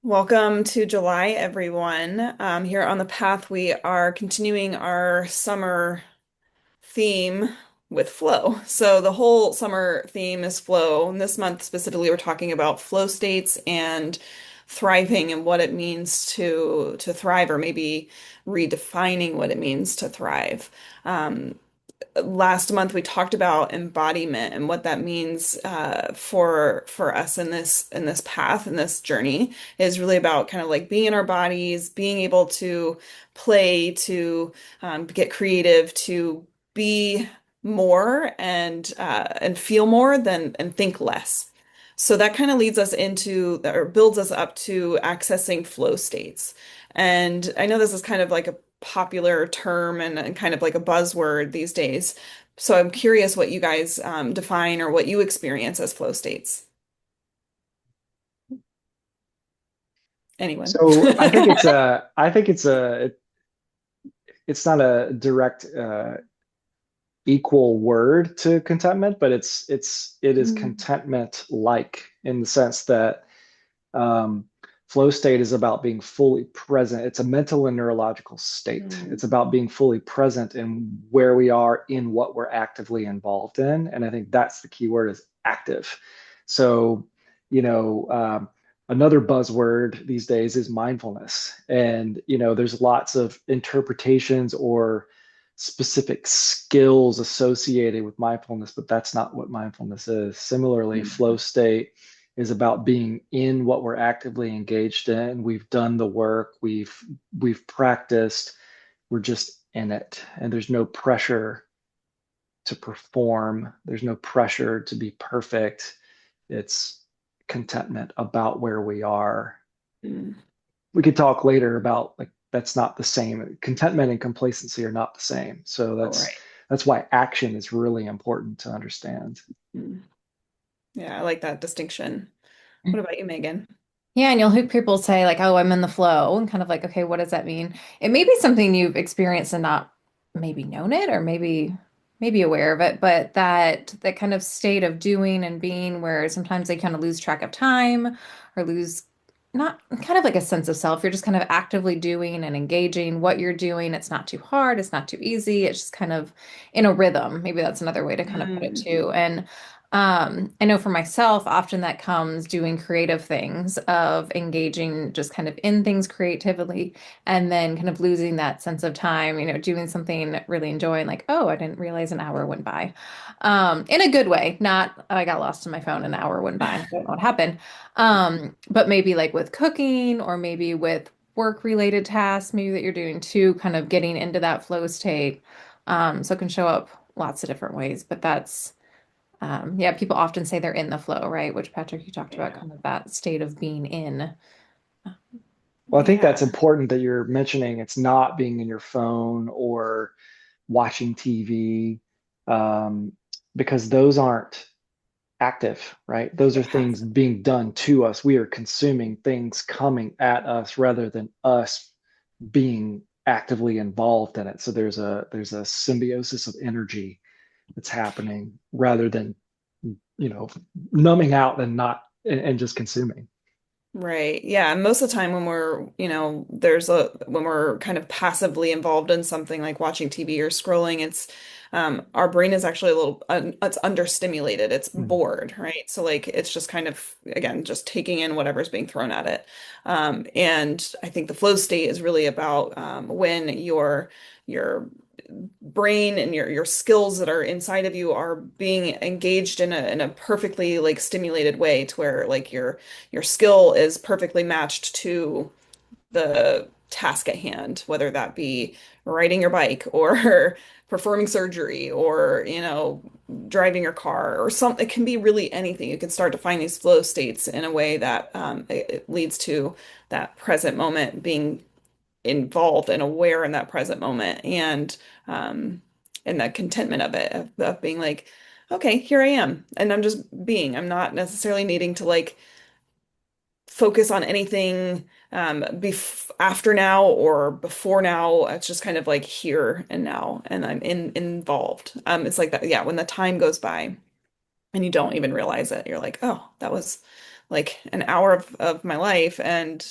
Welcome to July, everyone. Here on the path, we are continuing our summer theme with flow. So the whole summer theme is flow. And this month specifically, we're talking about flow states and thriving and what it means to thrive, or maybe redefining what it means to thrive. Last month we talked about embodiment and what that means for us in this path in this journey is really about kind of like being in our bodies, being able to play, to get creative, to be more and feel more than and think less. So that kind of leads us into or builds us up to accessing flow states. And I know this is kind of like a popular term and kind of like a buzzword these days. So I'm curious what you guys define or what you experience as flow states. Anyone? So it's not a direct equal word to contentment, but it is Mm. contentment like in the sense that um, flow state is about being fully present. It's a mental and neurological state. Mm. It's about being fully present in where we are in what we're actively involved in. And I think that's the key word is active. So, you know, another buzzword these days is mindfulness. And, there's lots of interpretations or specific skills associated with mindfulness, but that's not what mindfulness is. Similarly, flow Mm. state is about being in what we're actively engaged in. We've done the work, we've practiced, we're just in it. And there's no pressure to perform, there's no pressure to be perfect. It's contentment about where we are. Mm. We could talk later about like that's not the same. Contentment and complacency are not the same. So Oh, that's right. that's why action is really important to understand. Mm. Yeah, I like that distinction. What about you, Megan? Yeah, and you'll hear people say like, "Oh, I'm in the flow," and kind of like, "Okay, what does that mean?" It may be something you've experienced and not maybe known it, or maybe aware of it, but that kind of state of doing and being where sometimes they kind of lose track of time or lose not kind of like a sense of self. You're just kind of actively doing and engaging what you're doing. It's not too hard, it's not too easy. It's just kind of in a rhythm. Maybe that's another way to kind of put it Mm. too. And I know for myself, often that comes doing creative things of engaging just kind of in things creatively and then kind of losing that sense of time, doing something really enjoying, like, oh, I didn't realize an hour went by. In a good way, not I got lost in my phone, an hour went by and I don't know what happened. But maybe like with cooking or maybe with work related tasks, maybe that you're doing too, kind of getting into that flow state. So it can show up lots of different ways, but yeah, people often say they're in the flow, right? Which Patrick, you talked about Yeah. kind of that state of being in. Well, I think that's Yeah. important that you're mentioning it's not being in your phone or watching TV, um, because those aren't active, right? Those The are things passive. being done to us. We are consuming things coming at us rather than us being actively involved in it. So there's a symbiosis of energy that's happening rather than, you know, numbing out and not and just consuming. Right. Yeah. And most of the time when we're, when we're kind of passively involved in something like watching TV or scrolling, it's our brain is actually a little it's understimulated. It's Mm. bored, right? So like it's just kind of again just taking in whatever's being thrown at it. And I think the flow state is really about when your brain and your skills that are inside of you are being engaged in a perfectly like stimulated way to where like your skill is perfectly matched to the task at hand, whether that be riding your bike or performing surgery or, driving your car or something. It can be really anything. You can start to find these flow states in a way that it leads to that present moment being involved and aware in that present moment um and the contentment of it of being like, okay, here I am and I'm just being. I'm not necessarily needing to like focus on anything bef after now or before now. It's just kind of like here and now, and I'm involved. It's like that, yeah, when the time goes by and you don't even realize it, you're like, oh, like an hour of my life, and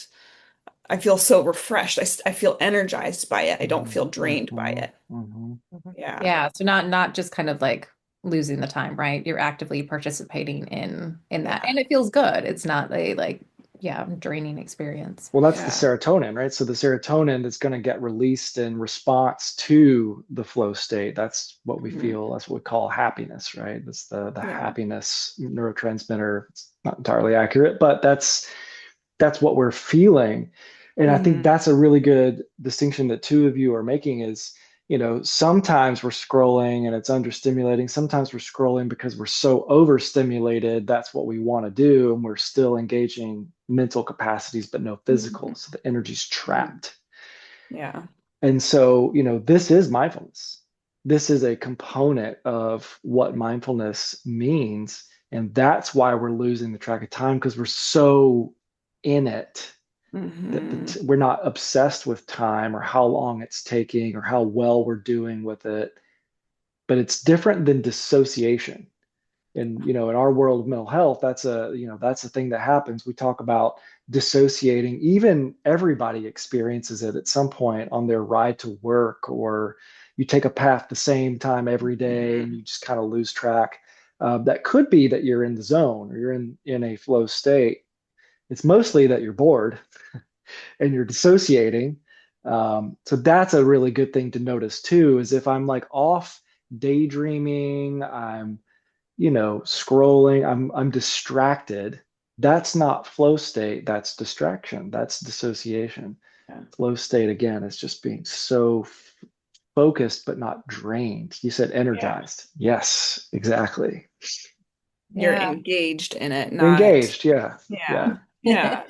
I feel so refreshed. I feel energized by it. I don't Mhm, feel drained by mhm, it. mhm. Mhm. Yeah. Yeah, so not just kind of like losing the time, right? You're actively participating in that. Yeah. And it feels good. It's not a like, yeah, draining experience. Well, that's the Yeah. serotonin, right? So the serotonin that's going to get released in response to the flow state. That's what we Mhm. feel. That's what we call happiness, right? That's the Yeah. happiness neurotransmitter. It's not entirely accurate, but that's what we're feeling. And I think Hmm. that's a really good distinction that two of you are making is, sometimes we're scrolling and it's understimulating. Sometimes we're scrolling because we're so overstimulated. That's what we want to do. And we're still engaging mental capacities, but no physical. Hmm. So the energy's trapped. Yeah. And so, this is mindfulness. This is a component of what mindfulness means. And that's why we're losing the track of time because we're so in it that Hmm. we're not obsessed with time or how long it's taking or how well we're doing with it. But it's different than dissociation. And in our world of mental health, that's a thing that happens. We talk about dissociating. Even everybody experiences it at some point on their ride to work, or you take a path the same time every day and Hmm. you just kind of lose track. That could be that you're in the zone or you're in a flow state. It's mostly that you're bored and you're dissociating. So that's a really good thing to notice too, is if I'm like off daydreaming, I'm, scrolling, I'm distracted. That's not flow state, that's distraction, that's dissociation. Yeah. Flow state again is just being so focused but not drained. You said Yeah. energized. Yes, exactly. You're Yeah. engaged in it, not, Engaged, yeah. yeah. Yeah. Yeah.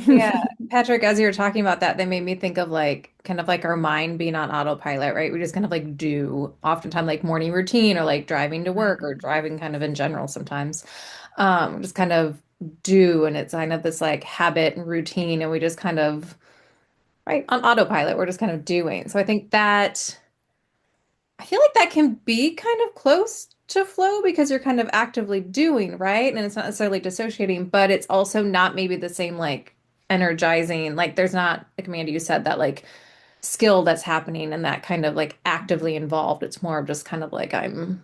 Yeah. Patrick, as you were talking about that, they made me think of like kind of like our mind being on autopilot, right? We just kind of like do oftentimes like morning routine or like driving to work or driving kind of in general sometimes. Just kind of do and it's kind of this like habit and routine and we just kind of right on autopilot, we're just kind of doing. So I think that I feel like that can be kind of close to flow because you're kind of actively doing, right? And it's not necessarily dissociating, but it's also not maybe the same like energizing. Like there's not, like Amanda, you said that like skill that's happening and that kind of like actively involved. It's more of just kind of like I'm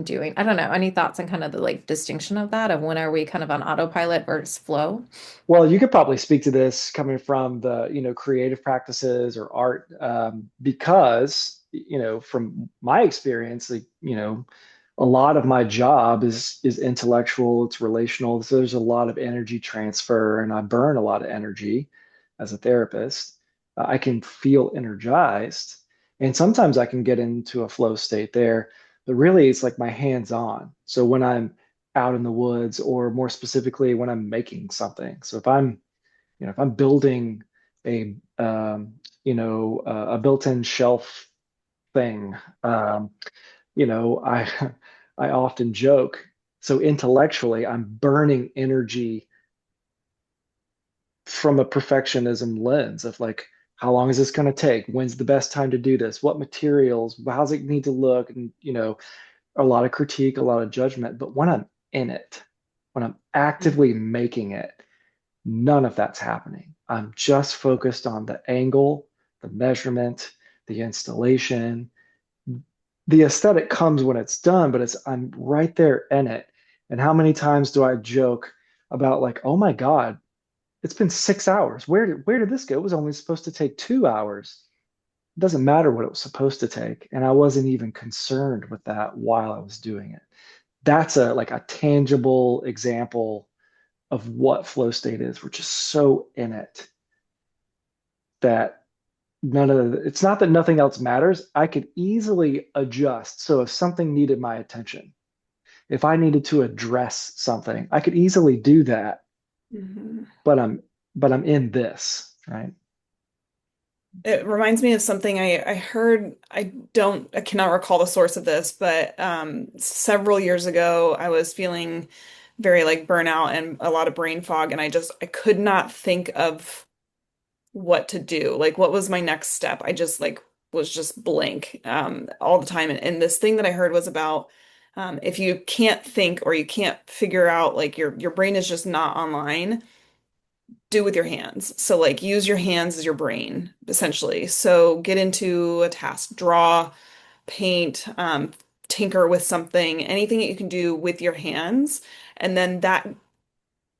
doing. I don't know. Any thoughts on kind of the like distinction of that of when are we kind of on autopilot versus flow? Well, you could probably speak to this coming from the, creative practices or art, because, from my experience, like, a lot of my job is intellectual, it's relational. So there's a lot of energy transfer, and I burn a lot of energy as a therapist. I can feel energized, and sometimes I can get into a flow state there, but really it's like my hands on. So when I'm out in the woods, or more specifically when I'm making something. So if I'm building a built-in shelf thing, I I often joke. So intellectually, I'm burning energy from a perfectionism lens of like, how long is this going to take? When's the best time to do this? What materials? How's it need to look? And a lot of critique, a lot of judgment. But when I'm in it, when I'm actively making it, none of that's happening. I'm just focused on the angle, the measurement, the installation. The aesthetic comes when it's done, but I'm right there in it. And how many times do I joke about like, oh my God, it's been 6 hours. Where did this go? It was only supposed to take 2 hours. It doesn't matter what it was supposed to take. And I wasn't even concerned with that while I was doing it. That's a tangible example of what flow state is. We're just so in it that it's not that nothing else matters. I could easily adjust. So if something needed my attention, if I needed to address something, I could easily do that, Mhm. but I'm in this, right? It reminds me of something I heard. I cannot recall the source of this, but several years ago, I was feeling very like burnout and a lot of brain fog, and I could not think of what to do. Like, what was my next step? I just like was just blank all the time. And this thing that I heard was about If you can't think or you can't figure out, like your brain is just not online, do with your hands. So like use your hands as your brain, essentially. So get into a task, draw, paint, tinker with something, anything that you can do with your hands. And then that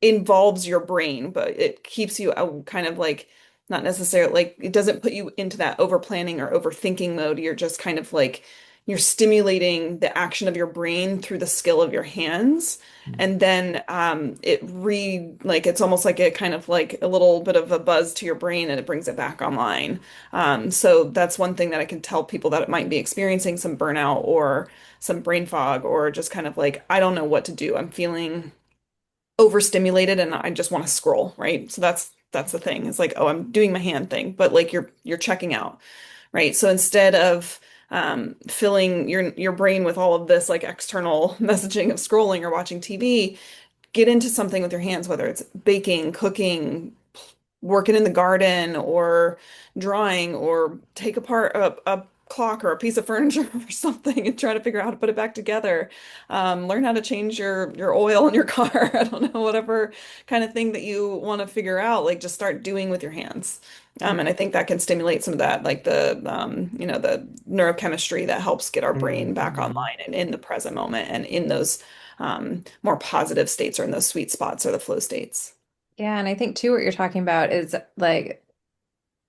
involves your brain, but it keeps you kind of like not necessarily like it doesn't put you into that over planning or overthinking mode. You're just kind of like you're stimulating the action of your brain through the skill of your hands. And then it like it's almost like a kind of like a little bit of a buzz to your brain and it brings it back online. So that's one thing that I can tell people that it might be experiencing some burnout or some brain fog or just kind of like, I don't know what to do. I'm feeling overstimulated and I just want to scroll, right? So that's the thing. It's like, oh, I'm doing my hand thing, but like you're checking out, right? So instead of filling your brain with all of this like external messaging of scrolling or watching TV, get into something with your hands, whether it's baking, cooking, working in the garden or drawing or take apart a clock or a piece of furniture or something and try to figure out how to put it back together. Learn how to change your oil in your car. I don't know, whatever kind of thing that you want to figure out, like just start doing with your hands. And I think that can stimulate some of that, like the neurochemistry that helps get our brain back Mhm. online and in the present moment and in those more positive states or in those sweet spots or the flow states. Yeah, and I think too what you're talking about is like,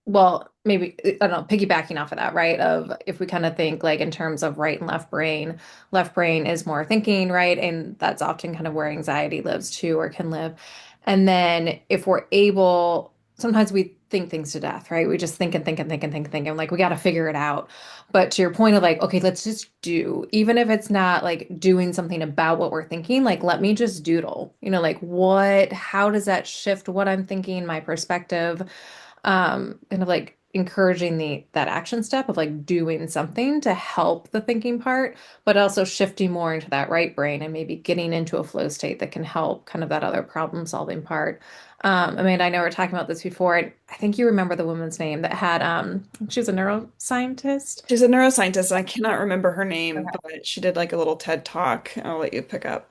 well, maybe I don't know, piggybacking off of that, right? Of if we kind of think like in terms of right and left brain is more thinking, right? And that's often kind of where anxiety lives too, or can live. And then if we're able, sometimes we think things to death, right? We just think and think and think and think and think, and like we got to figure it out. But to your point of like, okay, let's just do, even if it's not like doing something about what we're thinking, like let me just doodle, like how does that shift what I'm thinking, my perspective? Kind of like encouraging that action step of like doing something to help the thinking part, but also shifting more into that right brain and maybe getting into a flow state that can help kind of that other problem solving part. Amanda, I know we are talking about this before, and I think you remember the woman's name that had she was a neuroscientist. She's a neuroscientist, and I cannot remember her name, Okay. but she did like a little TED talk. I'll let you pick up.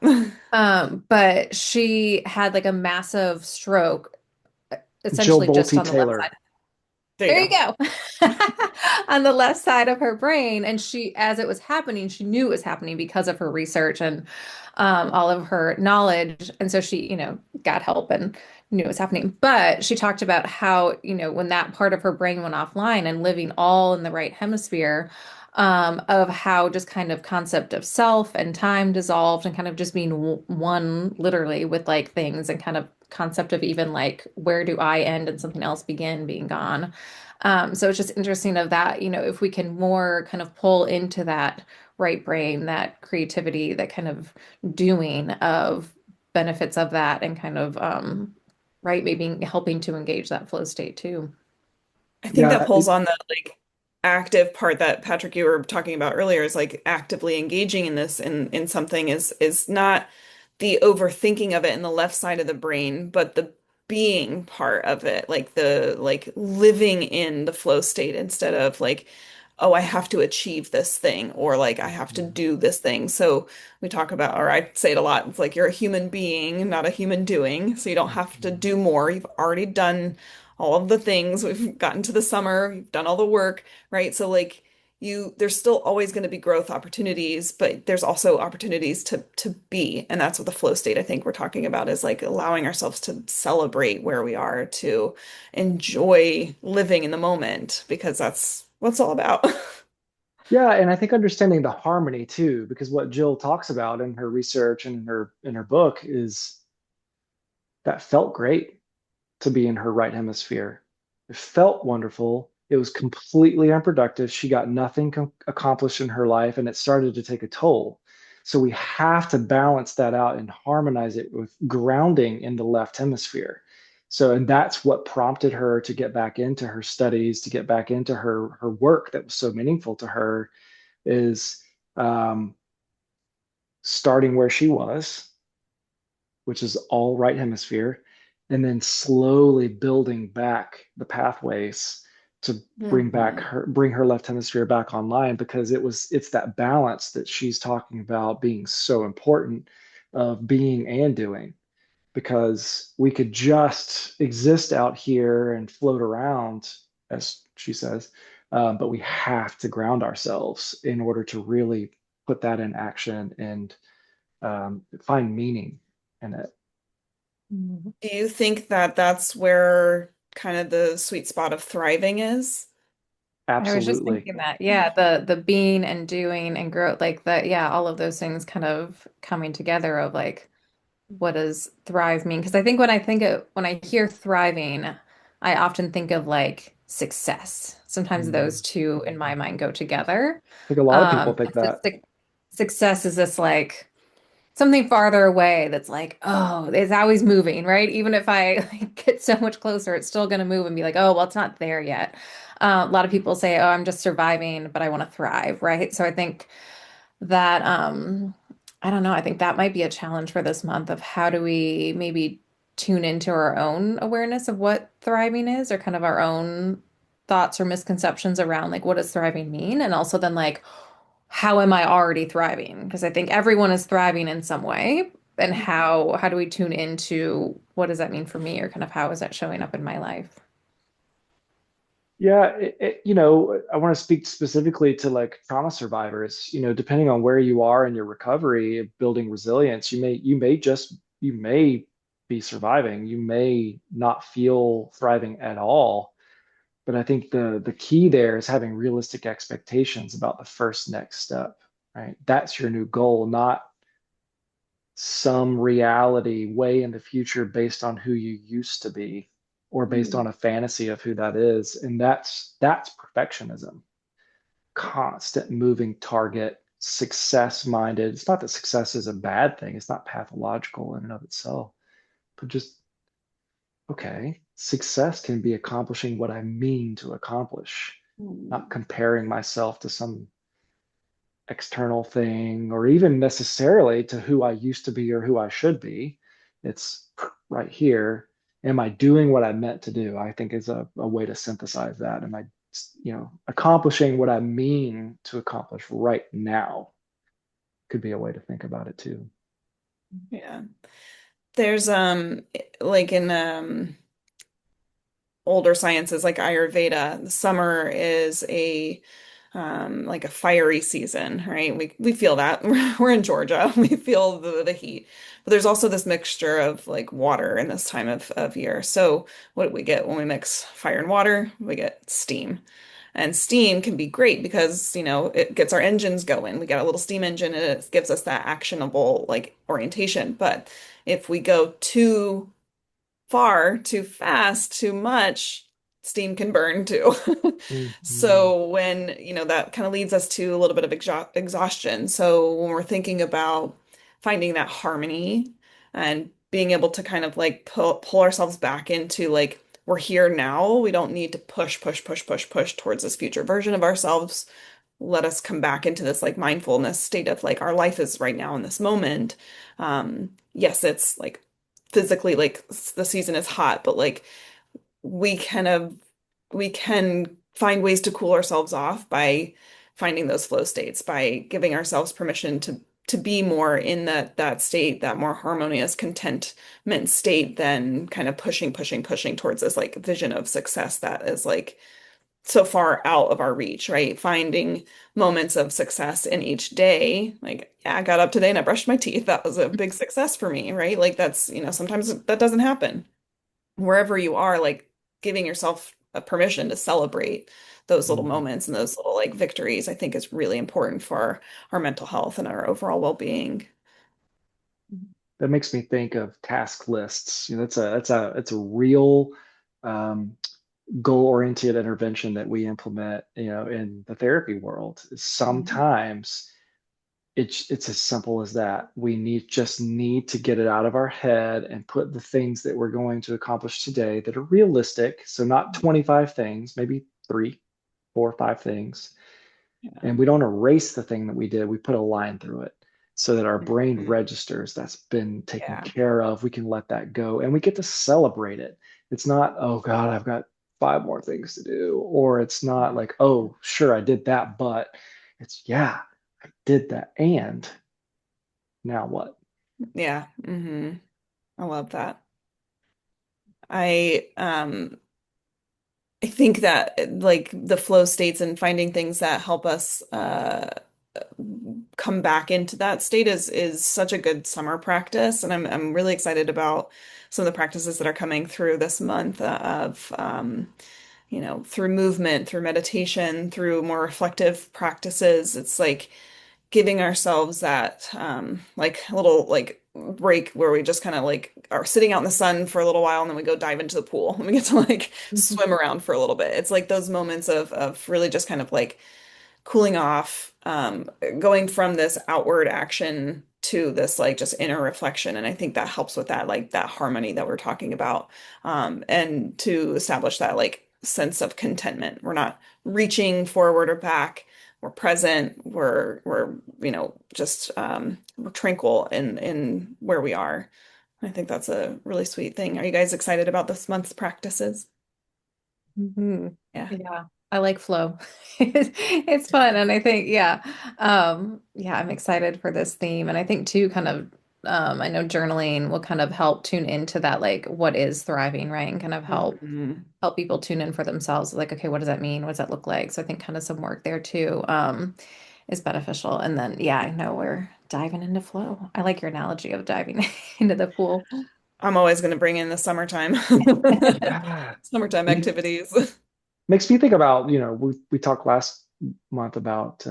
But she had like a massive stroke, Jill essentially just Bolte on the left side. Taylor. There you There you go. go. On the left side of her brain. And she, as it was happening, she knew it was happening because of her research and all of her knowledge. And so she, got help and knew it was happening. But she talked about how, when that part of her brain went offline and living all in the right hemisphere, of how just kind of concept of self and time dissolved and kind of just being one literally with like things and kind of concept of even like where do I end and something else begin being gone. So it's just interesting of that, if we can more kind of pull into that right brain, that creativity, that kind of doing of benefits of that and kind of right, maybe helping to engage that flow state too. I think that Yeah, pulls on the like active part that Patrick you were talking about earlier is like actively engaging in this in something is not the overthinking of it in the left side of the brain, but the being part of it, like the like living in the flow state instead of like, oh, I have to achieve this thing or like I have to do this thing. So we talk about, or I say it a lot, it's like you're a human being, not a human doing. So you don't have to do more. You've already done all of the things. We've gotten to the summer, you've done all the work, right? So like there's still always going to be growth opportunities, but there's also opportunities to be. And that's what the flow state I think we're talking about is like allowing ourselves to celebrate where we are, to enjoy living in the moment, because that's what it's all about. yeah, and I think understanding the harmony too, because what Jill talks about in her research and in her book is that felt great to be in her right hemisphere. It felt wonderful. It was completely unproductive. She got nothing accomplished in her life, and it started to take a toll. So we have to balance that out and harmonize it with grounding in the left hemisphere. So, and that's what prompted her to get back into her studies, to get back into her work that was so meaningful to her, is um, starting where she was, which is all right hemisphere, and then slowly building back the pathways to Mhm. bring her left hemisphere back online, because it's that balance that she's talking about being so important, of being and doing, because we could just exist out here and float around, as she says, but we have to ground ourselves in order to really put that in action and find meaning in it. Mhm. Do you think that that's where kind of the sweet spot of thriving is? I was just Absolutely. thinking that, yeah, the being and doing and growth, like that, yeah, all of those things kind of coming together of like what does thrive mean? Because I think when I hear thriving, I often think of like success. Sometimes those Mm. two in my mind go together. I think a lot of people think And so that. success is this like something farther away that's like, oh, it's always moving, right? Even if I like, get so much closer, it's still going to move and be like, oh, well, it's not there yet. A lot of people say, oh, I'm just surviving, but I want to thrive, right? So I think that, I don't know, I think that might be a challenge for this month of how do we maybe tune into our own awareness of what thriving is, or kind of our own thoughts or misconceptions around like what does thriving mean? And also then like how am I already thriving? Because I think everyone is thriving in some way. And how do we tune into what does that mean for me, or kind of how is that showing up in my life? Yeah, I want to speak specifically to like trauma survivors. Depending on where you are in your recovery, building resilience, you may be surviving. You may not feel thriving at all. But I think the key there is having realistic expectations about the first next step, right? That's your new goal, not some reality way in the future based on who you used to be, or based Mhm. on a fantasy of who that is. And that's perfectionism, constant moving target, success minded. It's not that success is a bad thing, it's not pathological in and of itself, but just okay, success can be accomplishing what I mean to accomplish, not comparing myself to some external thing, or even necessarily to who I used to be or who I should be. It's right here. Am I doing what I meant to do? I think is a way to synthesize that. Am I, accomplishing what I mean to accomplish right now? Could be a way to think about it too. Yeah. There's like in older sciences like Ayurveda, the summer is a like a fiery season, right? We feel that. We're in Georgia. We feel the heat. But there's also this mixture of like water in this time of year. So what do we get when we mix fire and water? We get steam. And steam can be great because, it gets our engines going. We got a little steam engine and it gives us that actionable like orientation. But if we go too far, too fast, too much, steam can burn too. Mhm. So when, that kind of leads us to a little bit of exhaustion. So when we're thinking about finding that harmony and being able to kind of like pull ourselves back into like we're here now. We don't need to push, push, push, push, push towards this future version of ourselves. Let us come back into this like mindfulness state of like our life is right now in this moment. Yes, it's like physically like the season is hot, but like we kind of we can find ways to cool ourselves off by finding those flow states, by giving ourselves permission to be more in that state, that more harmonious contentment state than kind of pushing, pushing, pushing towards this like vision of success that is like so far out of our reach, right? Finding moments of success in each day. Like, yeah, I got up today and I brushed my teeth. That was a big success for me, right? Like that's, sometimes that doesn't happen. Wherever you are, like giving yourself a permission to celebrate those little Mhm. moments and those little like victories, I think is really important for our mental health and our overall well-being. That makes me think of task lists. That's a real um, goal-oriented intervention that we implement, in the therapy world. Mhm. Sometimes it's as simple as that. We just need to get it out of our head and put the things that we're going to accomplish today that are realistic. So not 25 things, maybe three, four, five things. Yeah. And we don't erase the thing that we did. We put a line through it so that our brain Mhm. registers that's been taken Yeah. care of. We can let that go and we get to celebrate it. It's not, oh God, I've got five more things to do. Or it's not like, oh, sure, I did that, but it's, yeah, I did that. And now what? Yeah. I love that. I I think that like the flow states and finding things that help us come back into that state is such a good summer practice, and I'm really excited about some of the practices that are coming through this month of through movement, through meditation, through more reflective practices. It's like giving ourselves that like a little like break where we just kind of like are sitting out in the sun for a little while and then we go dive into the pool and we get to like swim around for a little bit. It's like those moments of really just kind of like cooling off, going from this outward action to this like just inner reflection. And I think that helps with that, like that harmony that we're talking about, and to establish that like sense of contentment. We're not reaching forward or back. We're present. We're just we're tranquil in where we are. I think that's a really sweet thing. Are you guys excited about this month's practices? hmm Yeah. Yeah, I like flow. It's fun. And I think, yeah, I'm excited for this theme. And I think too, kind of, I know journaling will kind of help tune into that, like what is thriving, right? And kind of Mhm. help people tune in for themselves. Like, okay, what does that mean? What does that look like? So I think kind of some work there too, is beneficial. And then, yeah, I know we're diving into flow. I like your analogy of diving into the pool. I'm always going to bring in the summertime, Yeah. summertime It activities. makes me think about, we talked last month about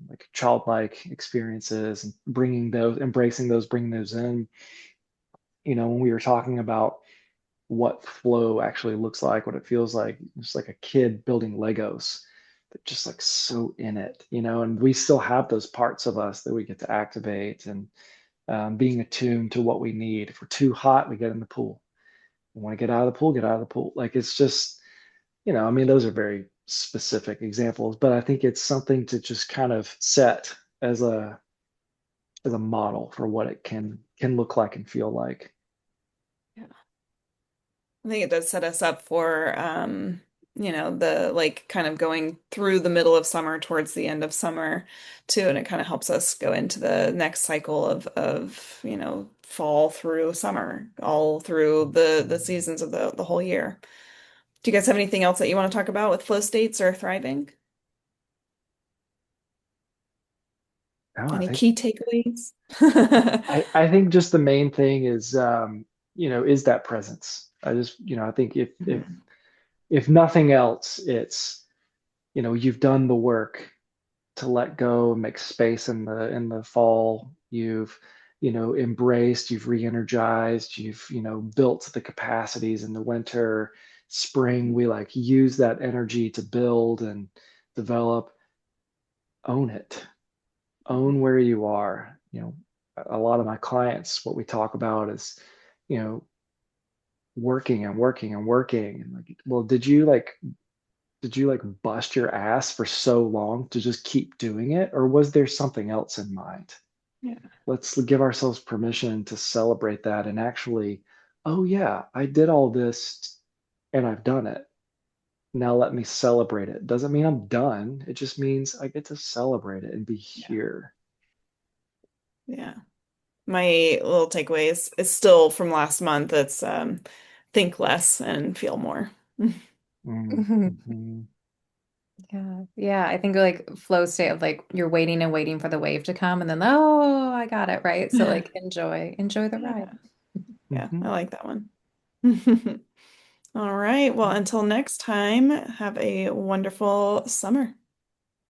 like childlike experiences and bringing those, embracing those, bringing those in. When we were talking about what flow actually looks like, what it feels like, it's like a kid building Legos that just like so in it, and we still have those parts of us that we get to activate and being attuned to what we need. If we're too hot, we get in the pool. We want to get out of the pool, get out of the pool. Like it's just, I mean, those are very specific examples, but I think it's something to just kind of set as a model for what it can look like and feel like. Yeah. I think it does set us up for, the like kind of going through the middle of summer towards the end of summer too. And it kind of helps us go into the next cycle of fall through summer, all through the seasons of the whole year. Do you guys have anything else that you want to talk about with flow states or thriving? No, I Any think key takeaways? I think just the main thing is that presence. I think Mhm. if nothing else, it's, you've done the work to let go, make space in the fall. You've, embraced, you've re-energized, you've, built the capacities in the winter, spring. We like use that energy to build and develop, own it, own where you are. A lot of my clients, what we talk about is, you know, working and working and working. And like, well, did you like bust your ass for so long to just keep doing it? Or was there something else in mind? Yeah. Let's give ourselves permission to celebrate that and actually, oh yeah, I did all this and I've done it. Now let me celebrate it. Doesn't mean I'm done. It just means I get to celebrate it and be Yeah. here. Yeah. My little takeaway is still from last month. It's think less and feel more. Mm-hmm. Yeah. Yeah. I think like flow state of like you're waiting and waiting for the wave to come and then, oh, I got it, right? So like enjoy the ride. Yeah. Yeah, Mm-hmm. I like that one. All right. Well, until next time, have a wonderful summer.